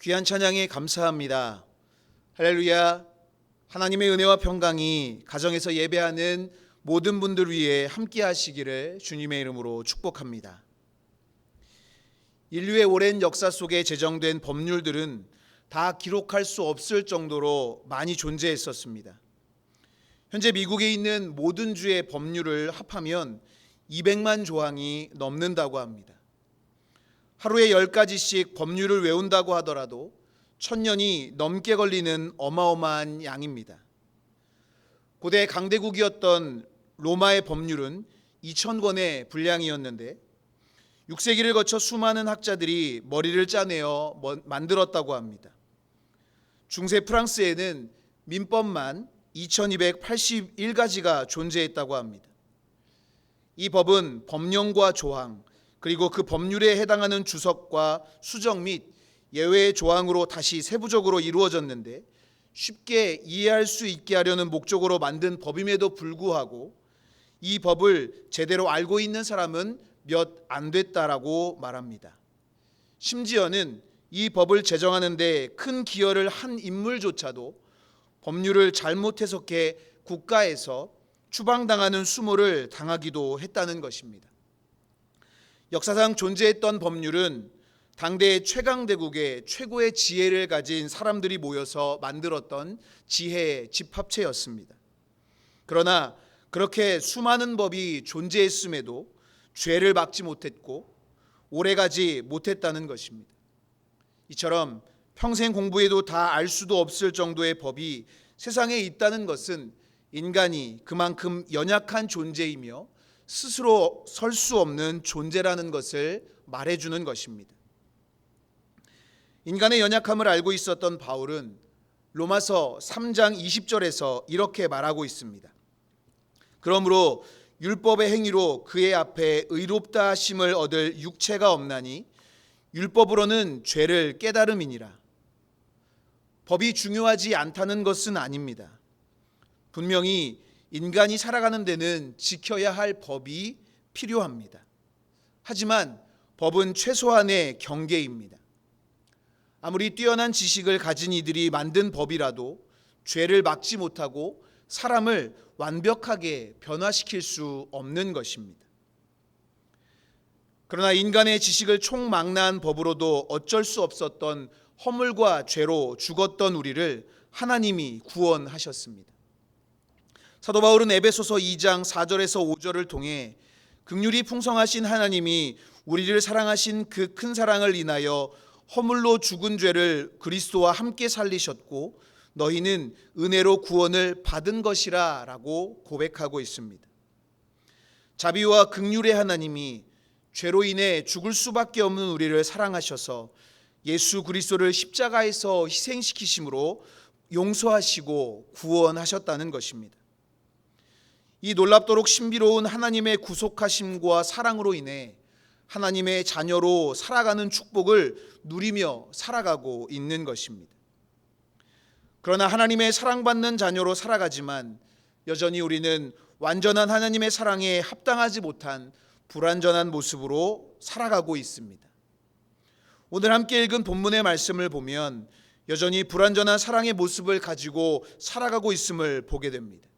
귀한 찬양에 감사합니다. 할렐루야. 하나님의 은혜와 평강이 가정에서 예배하는 모든 분들 위해 함께 하시기를 주님의 이름으로 축복합니다. 인류의 오랜 역사 속에 제정된 법률들은 다 기록할 수 없을 정도로 많이 존재했었습니다. 현재 미국에 있는 모든 주의 법률을 합하면 200만 조항이 넘는다고 합니다. 하루에 10가지씩 법률을 외운다고 하더라도 1000년이 넘게 걸리는 어마어마한 양입니다. 고대 강대국이었던 로마의 법률은 2000권의 분량이었는데 6세기를 거쳐 수많은 학자들이 머리를 짜내어 만들었다고 합니다. 중세 프랑스에는 민법만 2281가지가 존재했다고 합니다. 이 법은 법령과 조항, 그리고 그 법률에 해당하는 주석과 수정 및 예외의 조항으로 다시 세부적으로 이루어졌는데 쉽게 이해할 수 있게 하려는 목적으로 만든 법임에도 불구하고 이 법을 제대로 알고 있는 사람은 몇 안 됐다라고 말합니다. 심지어는 이 법을 제정하는 데 큰 기여를 한 인물조차도 법률을 잘못 해석해 국가에서 추방당하는 수모를 당하기도 했다는 것입니다. 역사상 존재했던 법률은 당대 최강대국의 최고의 지혜를 가진 사람들이 모여서 만들었던 지혜의 집합체였습니다. 그러나 그렇게 수많은 법이 존재했음에도 죄를 막지 못했고 오래가지 못했다는 것입니다. 이처럼 평생 공부해도 다 알 수도 없을 정도의 법이 세상에 있다는 것은 인간이 그만큼 연약한 존재이며 스스로 설 수 없는 존재라는 것을 말해주는 것입니다. 인간의 연약함을 알고 있었던 바울은 로마서 3장 20절에서 이렇게 말하고 있습니다. 그러므로 율법의 행위로 그의 앞에 의롭다 하심을 얻을 육체가 없나니 율법으로는 죄를 깨달음이니라. 법이 중요하지 않다는 것은 아닙니다. 분명히 인간이 살아가는 데는 지켜야 할 법이 필요합니다. 하지만 법은 최소한의 경계입니다. 아무리 뛰어난 지식을 가진 이들이 만든 법이라도 죄를 막지 못하고 사람을 완벽하게 변화시킬 수 없는 것입니다. 그러나 인간의 지식을 총망라한 법으로도 어쩔 수 없었던 허물과 죄로 죽었던 우리를 하나님이 구원하셨습니다. 사도 바울은 에베소서 2장 4절에서 5절을 통해 긍휼이 풍성하신 하나님이 우리를 사랑하신 그 큰 사랑을 인하여 허물로 죽은 죄를 그리스도와 함께 살리셨고 너희는 은혜로 구원을 받은 것이라 라고 고백하고 있습니다. 자비와 긍휼의 하나님이 죄로 인해 죽을 수밖에 없는 우리를 사랑하셔서 예수 그리스도를 십자가에서 희생시키심으로 용서하시고 구원하셨다는 것입니다. 이 놀랍도록 신비로운 하나님의 구속하심과 사랑으로 인해 하나님의 자녀로 살아가는 축복을 누리며 살아가고 있는 것입니다. 그러나 하나님의 사랑받는 자녀로 살아가지만 여전히 우리는 완전한 하나님의 사랑에 합당하지 못한 불완전한 모습으로 살아가고 있습니다. 오늘 함께 읽은 본문의 말씀을 보면 여전히 불완전한 사랑의 모습을 가지고 살아가고 있음을 보게 됩니다.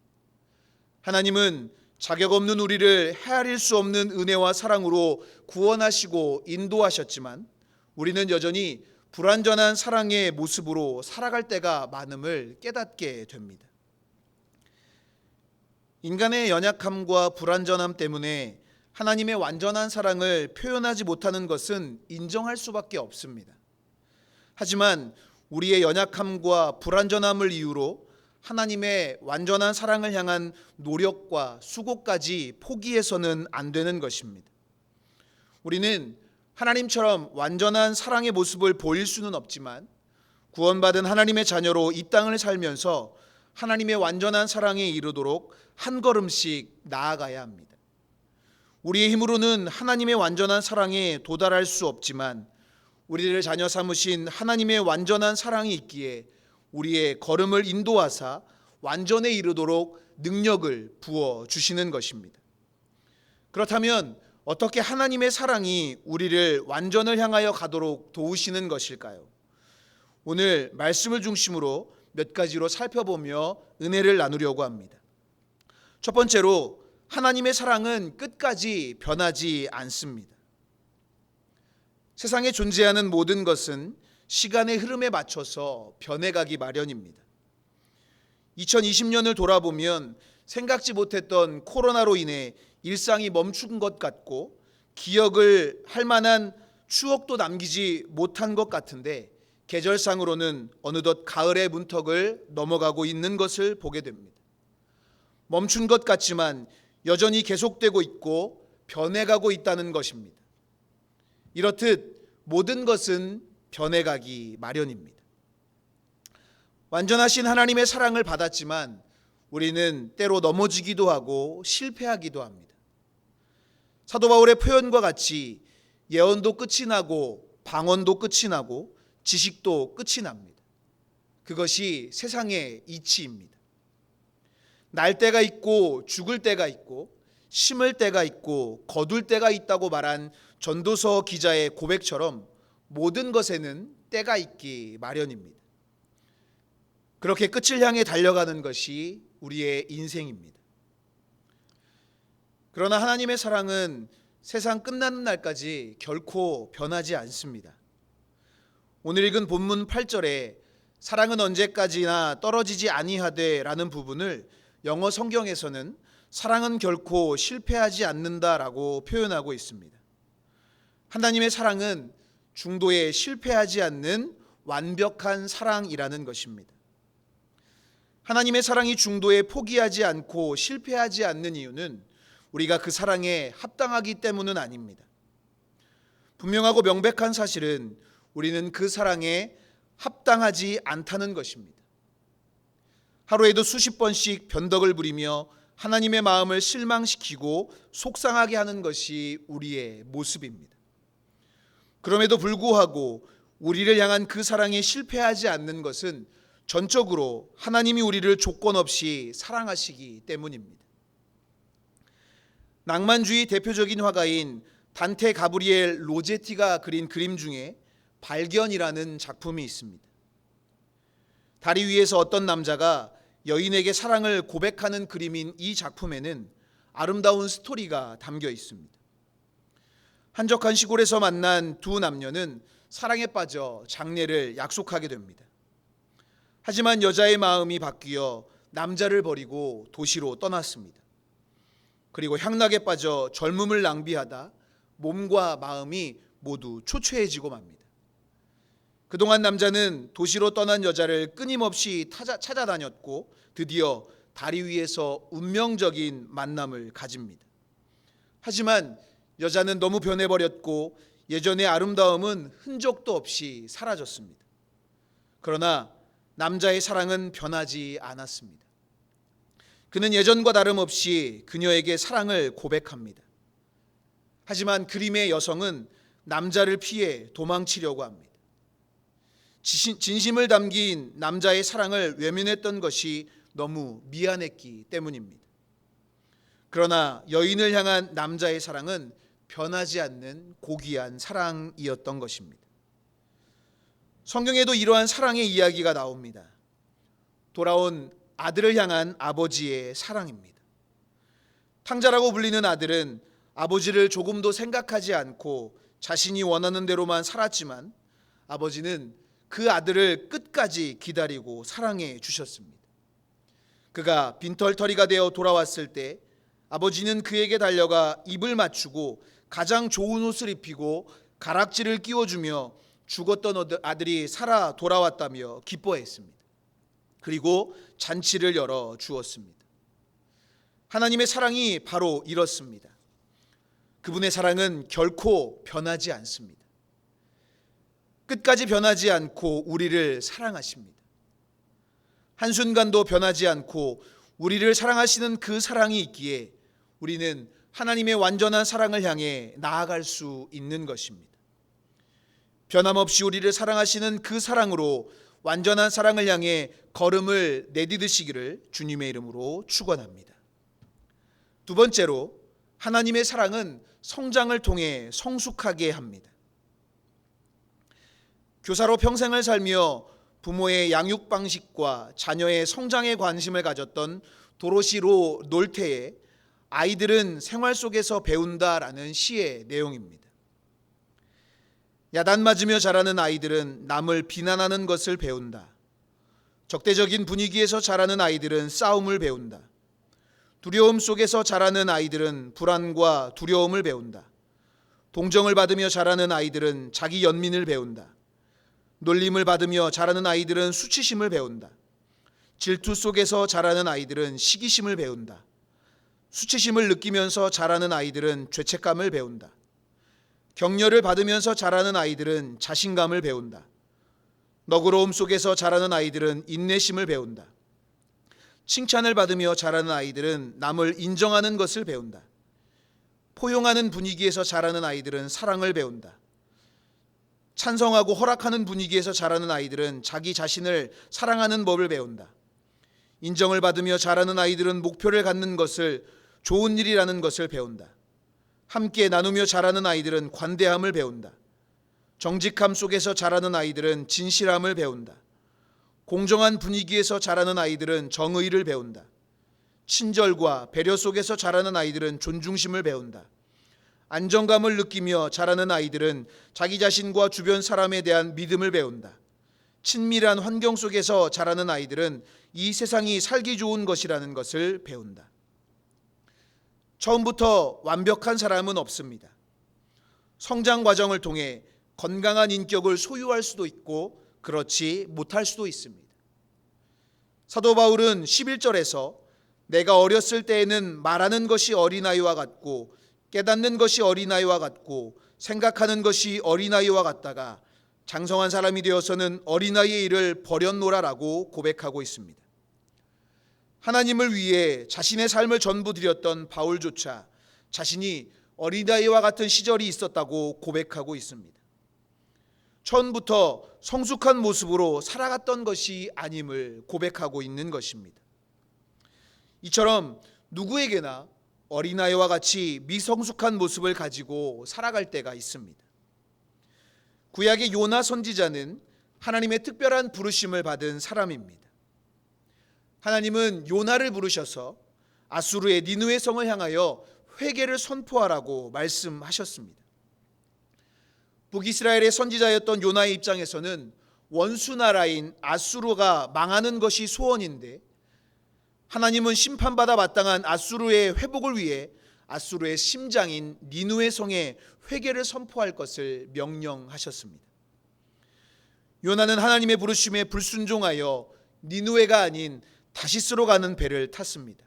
하나님은 자격 없는 우리를 헤아릴 수 없는 은혜와 사랑으로 구원하시고 인도하셨지만 우리는 여전히 불완전한 사랑의 모습으로 살아갈 때가 많음을 깨닫게 됩니다. 인간의 연약함과 불완전함 때문에 하나님의 완전한 사랑을 표현하지 못하는 것은 인정할 수밖에 없습니다. 하지만 우리의 연약함과 불완전함을 이유로 하나님의 완전한 사랑을 향한 노력과 수고까지 포기해서는 안 되는 것입니다. 우리는 하나님처럼 완전한 사랑의 모습을 보일 수는 없지만 구원받은 하나님의 자녀로 이 땅을 살면서 하나님의 완전한 사랑에 이르도록 한 걸음씩 나아가야 합니다. 우리의 힘으로는 하나님의 완전한 사랑에 도달할 수 없지만 우리를 자녀 삼으신 하나님의 완전한 사랑이 있기에 우리의 걸음을 인도하사 완전에 이르도록 능력을 부어 주시는 것입니다. 그렇다면 어떻게 하나님의 사랑이 우리를 완전을 향하여 가도록 도우시는 것일까요? 오늘 말씀을 중심으로 몇 가지로 살펴보며 은혜를 나누려고 합니다. 첫 번째로, 하나님의 사랑은 끝까지 변하지 않습니다. 세상에 존재하는 모든 것은 시간의 흐름에 맞춰서 변해가기 마련입니다. 2020년을 돌아보면 생각지 못했던 코로나로 인해 일상이 멈춘 것 같고 기억을 할 만한 추억도 남기지 못한 것 같은데, 계절상으로는 어느덧 가을의 문턱을 넘어가고 있는 것을 보게 됩니다. 멈춘 것 같지만 여전히 계속되고 있고 변해가고 있다는 것입니다. 이렇듯 모든 것은 변해가기 마련입니다. 완전하신 하나님의 사랑을 받았지만 우리는 때로 넘어지기도 하고 실패하기도 합니다. 사도 바울의 표현과 같이 예언도 끝이 나고 방언도 끝이 나고 지식도 끝이 납니다. 그것이 세상의 이치입니다. 날 때가 있고 죽을 때가 있고 심을 때가 있고 거둘 때가 있다고 말한 전도서 기자의 고백처럼 모든 것에는 때가 있기 마련입니다. 그렇게 끝을 향해 달려가는 것이 우리의 인생입니다. 그러나 하나님의 사랑은 세상 끝나는 날까지 결코 변하지 않습니다. 오늘 읽은 본문 8절에 사랑은 언제까지나 떨어지지 아니하되 라는 부분을 영어 성경에서는 사랑은 결코 실패하지 않는다라고 표현하고 있습니다. 하나님의 사랑은 중도에 실패하지 않는 완벽한 사랑이라는 것입니다. 하나님의 사랑이 중도에 포기하지 않고 실패하지 않는 이유는 우리가 그 사랑에 합당하기 때문은 아닙니다. 분명하고 명백한 사실은 우리는 그 사랑에 합당하지 않다는 것입니다. 하루에도 수십 번씩 변덕을 부리며 하나님의 마음을 실망시키고 속상하게 하는 것이 우리의 모습입니다. 그럼에도 불구하고 우리를 향한 그 사랑에 실패하지 않는 것은 전적으로 하나님이 우리를 조건 없이 사랑하시기 때문입니다. 낭만주의 대표적인 화가인 단테 가브리엘 로제티가 그린 그림 중에 발견이라는 작품이 있습니다. 다리 위에서 어떤 남자가 여인에게 사랑을 고백하는 그림인 이 작품에는 아름다운 스토리가 담겨 있습니다. 한적한 시골에서 만난 두 남녀는 사랑에 빠져 장례를 약속하게 됩니다. 하지만 여자의 마음이 바뀌어 남자를 버리고 도시로 떠났습니다. 그리고 향락에 빠져 젊음을 낭비하다 몸과 마음이 모두 초췌해지고 맙니다. 그동안 남자는 도시로 떠난 여자를 끊임없이 찾아다녔고 드디어 다리 위에서 운명적인 만남을 가집니다. 하지만 여자는 너무 변해버렸고 예전의 아름다움은 흔적도 없이 사라졌습니다. 그러나 남자의 사랑은 변하지 않았습니다. 그는 예전과 다름없이 그녀에게 사랑을 고백합니다. 하지만 그림의 여성은 남자를 피해 도망치려고 합니다. 진심을 담긴 남자의 사랑을 외면했던 것이 너무 미안했기 때문입니다. 그러나 여인을 향한 남자의 사랑은 변하지 않는 고귀한 사랑이었던 것입니다. 성경에도 이러한 사랑의 이야기가 나옵니다. 돌아온 아들을 향한 아버지의 사랑입니다. 탕자라고 불리는 아들은 아버지를 조금도 생각하지 않고 자신이 원하는 대로만 살았지만 아버지는 그 아들을 끝까지 기다리고 사랑해 주셨습니다. 그가 빈털터리가 되어 돌아왔을 때 아버지는 그에게 달려가 입을 맞추고 가장 좋은 옷을 입히고 가락지를 끼워주며 죽었던 아들이 살아 돌아왔다며 기뻐했습니다. 그리고 잔치를 열어 주었습니다. 하나님의 사랑이 바로 이렇습니다. 그분의 사랑은 결코 변하지 않습니다. 끝까지 변하지 않고 우리를 사랑하십니다. 한순간도 변하지 않고 우리를 사랑하시는 그 사랑이 있기에 우리는 하나님의 완전한 사랑을 향해 나아갈 수 있는 것입니다. 변함없이 우리를 사랑하시는 그 사랑으로 완전한 사랑을 향해 걸음을 내디디시기를 주님의 이름으로 축원합니다. 두 번째로, 하나님의 사랑은 성장을 통해 성숙하게 합니다. 교사로 평생을 살며 부모의 양육 방식과 자녀의 성장에 관심을 가졌던 도로시 로 놀테의 아이들은 생활 속에서 배운다라는 시의 내용입니다. 야단 맞으며 자라는 아이들은 남을 비난하는 것을 배운다. 적대적인 분위기에서 자라는 아이들은 싸움을 배운다. 두려움 속에서 자라는 아이들은 불안과 두려움을 배운다. 동정을 받으며 자라는 아이들은 자기 연민을 배운다. 놀림을 받으며 자라는 아이들은 수치심을 배운다. 질투 속에서 자라는 아이들은 시기심을 배운다. 수치심을 느끼면서 자라는 아이들은 죄책감을 배운다. 격려를 받으면서 자라는 아이들은 자신감을 배운다. 너그러움 속에서 자라는 아이들은 인내심을 배운다. 칭찬을 받으며 자라는 아이들은 남을 인정하는 것을 배운다. 포용하는 분위기에서 자라는 아이들은 사랑을 배운다. 찬성하고 허락하는 분위기에서 자라는 아이들은 자기 자신을 사랑하는 법을 배운다. 인정을 받으며 자라는 아이들은 목표를 갖는 것을 좋은 일이라는 것을 배운다. 함께 나누며 자라는 아이들은 관대함을 배운다. 정직함 속에서 자라는 아이들은 진실함을 배운다. 공정한 분위기에서 자라는 아이들은 정의를 배운다. 친절과 배려 속에서 자라는 아이들은 존중심을 배운다. 안정감을 느끼며 자라는 아이들은 자기 자신과 주변 사람에 대한 믿음을 배운다. 친밀한 환경 속에서 자라는 아이들은 이 세상이 살기 좋은 것이라는 것을 배운다. 처음부터 완벽한 사람은 없습니다. 성장 과정을 통해 건강한 인격을 소유할 수도 있고 그렇지 못할 수도 있습니다. 사도 바울은 11절에서 내가 어렸을 때에는 말하는 것이 어린아이와 같고 깨닫는 것이 어린아이와 같고 생각하는 것이 어린아이와 같다가 장성한 사람이 되어서는 어린아이의 일을 버렸노라라고 고백하고 있습니다. 하나님을 위해 자신의 삶을 전부 드렸던 바울조차 자신이 어린아이와 같은 시절이 있었다고 고백하고 있습니다. 처음부터 성숙한 모습으로 살아갔던 것이 아님을 고백하고 있는 것입니다. 이처럼 누구에게나 어린아이와 같이 미성숙한 모습을 가지고 살아갈 때가 있습니다. 구약의 요나 선지자는 하나님의 특별한 부르심을 받은 사람입니다. 하나님은 요나를 부르셔서 아수르의 니느웨 성을 향하여 회개를 선포하라고 말씀하셨습니다. 북이스라엘의 선지자였던 요나의 입장에서는 원수 나라인 아수르가 망하는 것이 소원인데 하나님은 심판받아 마땅한 아수르의 회복을 위해 아수르의 심장인 니느웨 성에 회개를 선포할 것을 명령하셨습니다. 요나는 하나님의 부르심에 불순종하여 니느웨가 아닌 다시스로 가는 배를 탔습니다.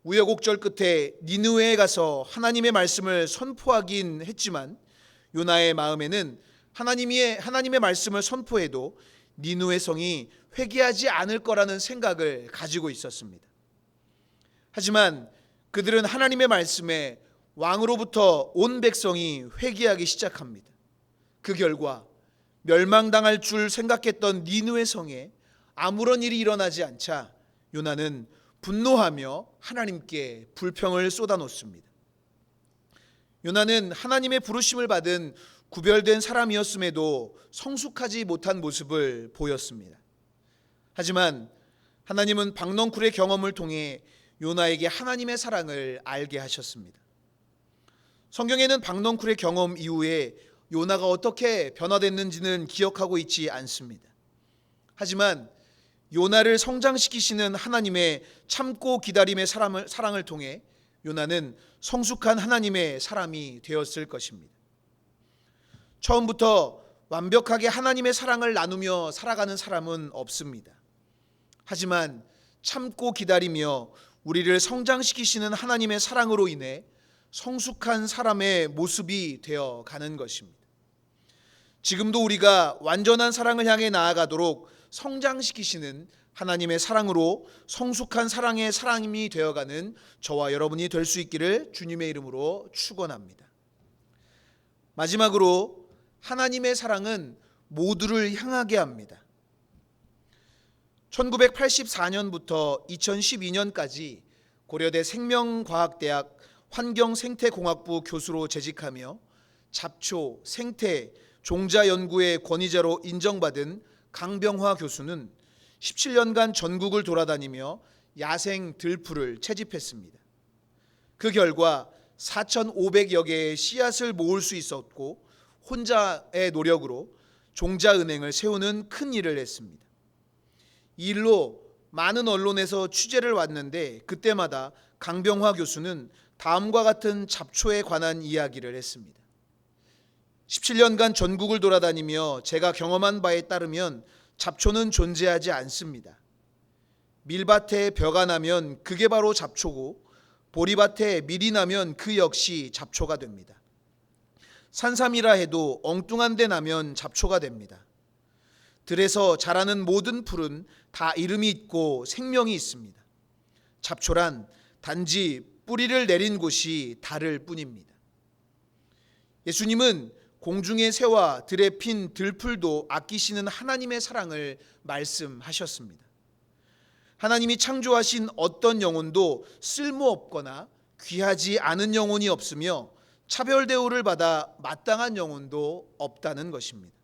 우여곡절 끝에 니느웨에 가서 하나님의 말씀을 선포하긴 했지만 요나의 마음에는 하나님의 말씀을 선포해도 니느웨 성이 회개하지 않을 거라는 생각을 가지고 있었습니다. 하지만 그들은 하나님의 말씀에 왕으로부터 온 백성이 회개하기 시작합니다. 그 결과 멸망당할 줄 생각했던 니느웨 성에 아무런 일이 일어나지 않자 요나는 분노하며 하나님께 불평을 쏟아놓습니다. 요나는 하나님의 부르심을 받은 구별된 사람이었음에도 성숙하지 못한 모습을 보였습니다. 하지만 하나님은 박넝쿨의 경험을 통해 요나에게 하나님의 사랑을 알게 하셨습니다. 성경에는 박넝쿨의 경험 이후에 요나가 어떻게 변화됐는지는 기억하고 있지 않습니다. 하지만 요나를 성장시키시는 하나님의 참고 기다림의 사랑을 통해 요나는 성숙한 하나님의 사람이 되었을 것입니다. 처음부터 완벽하게 하나님의 사랑을 나누며 살아가는 사람은 없습니다. 하지만 참고 기다리며 우리를 성장시키시는 하나님의 사랑으로 인해 성숙한 사람의 모습이 되어 가는 것입니다. 지금도 우리가 완전한 사랑을 향해 나아가도록 성장시키시는 하나님의 사랑으로 성숙한 사랑의 사람이 되어가는 저와 여러분이 될 수 있기를 주님의 이름으로 축원합니다. 마지막으로 하나님의 사랑은 모두를 향하게 합니다. 1984년부터 2012년까지 고려대 생명과학대학 환경생태공학부 교수로 재직하며 잡초, 생태, 종자 연구의 권위자로 인정받은 강병화 교수는 17년간 전국을 돌아다니며 야생 들풀을 채집했습니다. 그 결과 4,500여 개의 씨앗을 모을 수 있었고 혼자의 노력으로 종자은행을 세우는 큰 일을 했습니다. 이 일로 많은 언론에서 취재를 왔는데 그때마다 강병화 교수는 다음과 같은 잡초에 관한 이야기를 했습니다. 17년간 전국을 돌아다니며 제가 경험한 바에 따르면 잡초는 존재하지 않습니다. 밀밭에 벼가 나면 그게 바로 잡초고 보리밭에 밀이 나면 그 역시 잡초가 됩니다. 산삼이라 해도 엉뚱한 데 나면 잡초가 됩니다. 들에서 자라는 모든 풀은 다 이름이 있고 생명이 있습니다. 잡초란 단지 뿌리를 내린 곳이 다를 뿐입니다. 예수님은 공중의 새와 들에 핀 들풀도 아끼시는 하나님의 사랑을 말씀하셨습니다. 하나님이 창조하신 어떤 영혼도 쓸모없거나 귀하지 않은 영혼이 없으며 차별 대우를 받아 마땅한 영혼도 없다는 것입니다.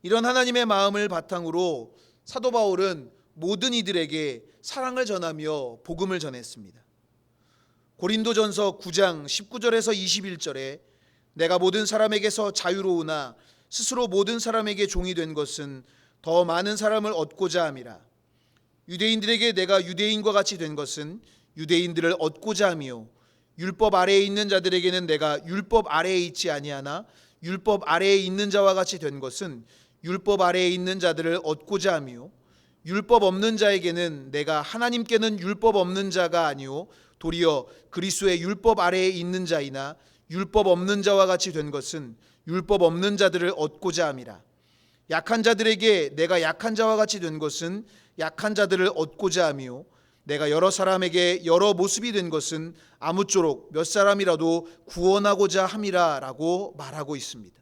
이런 하나님의 마음을 바탕으로 사도 바울은 모든 이들에게 사랑을 전하며 복음을 전했습니다. 고린도전서 9장 19절에서 21절에 내가 모든 사람에게서 자유로우나 스스로 모든 사람에게 종이 된 것은 더 많은 사람을 얻고자 함이라. 유대인들에게 내가 유대인과 같이 된 것은 유대인들을 얻고자 함이요 율법 아래에 있는 자들에게는 내가 율법 아래에 있지 아니하나 율법 아래에 있는 자와 같이 된 것은 율법 아래에 있는 자들을 얻고자 함이요 율법 없는 자에게는 내가 하나님께는 율법 없는 자가 아니요 도리어 그리스도의 율법 아래에 있는 자이나 율법 없는 자와 같이 된 것은 율법 없는 자들을 얻고자 함이라. 약한 자들에게 내가 약한 자와 같이 된 것은 약한 자들을 얻고자 함이요 내가 여러 사람에게 여러 모습이 된 것은 아무쪼록 몇 사람이라도 구원하고자 함이라 라고 말하고 있습니다.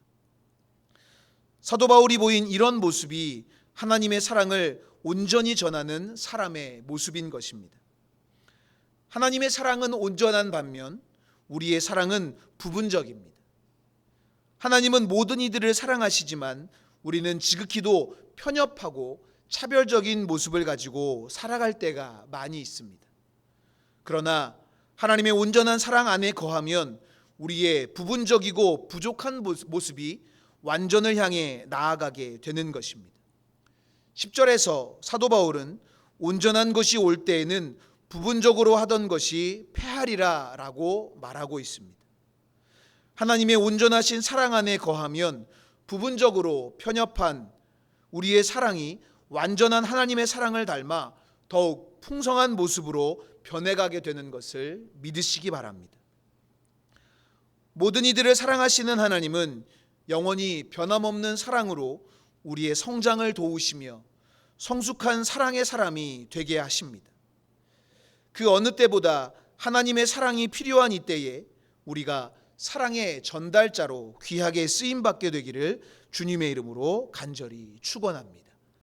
사도 바울이 보인 이런 모습이 하나님의 사랑을 온전히 전하는 사람의 모습인 것입니다. 하나님의 사랑은 온전한 반면 우리의 사랑은 부분적입니다. 하나님은 모든 이들을 사랑하시지만 우리는 지극히도 편협하고 차별적인 모습을 가지고 살아갈 때가 많이 있습니다. 그러나 하나님의 온전한 사랑 안에 거하면 우리의 부분적이고 부족한 모습이 완전을 향해 나아가게 되는 것입니다. 10절에서 사도 바울은 온전한 것이 올 때에는 부분적으로 하던 것이 패하리라 라고 말하고 있습니다. 하나님의 온전하신 사랑 안에 거하면 부분적으로 편협한 우리의 사랑이 완전한 하나님의 사랑을 닮아 더욱 풍성한 모습으로 변해가게 되는 것을 믿으시기 바랍니다. 모든 이들을 사랑하시는 하나님은 영원히 변함없는 사랑으로 우리의 성장을 도우시며 성숙한 사랑의 사람이 되게 하십니다. 그 어느 때보다 하나님의 사랑이 필요한 이때에 우리가 사랑의 전달자로 귀하게 쓰임받게 되기를 주님의 이름으로 간절히 축원합니다.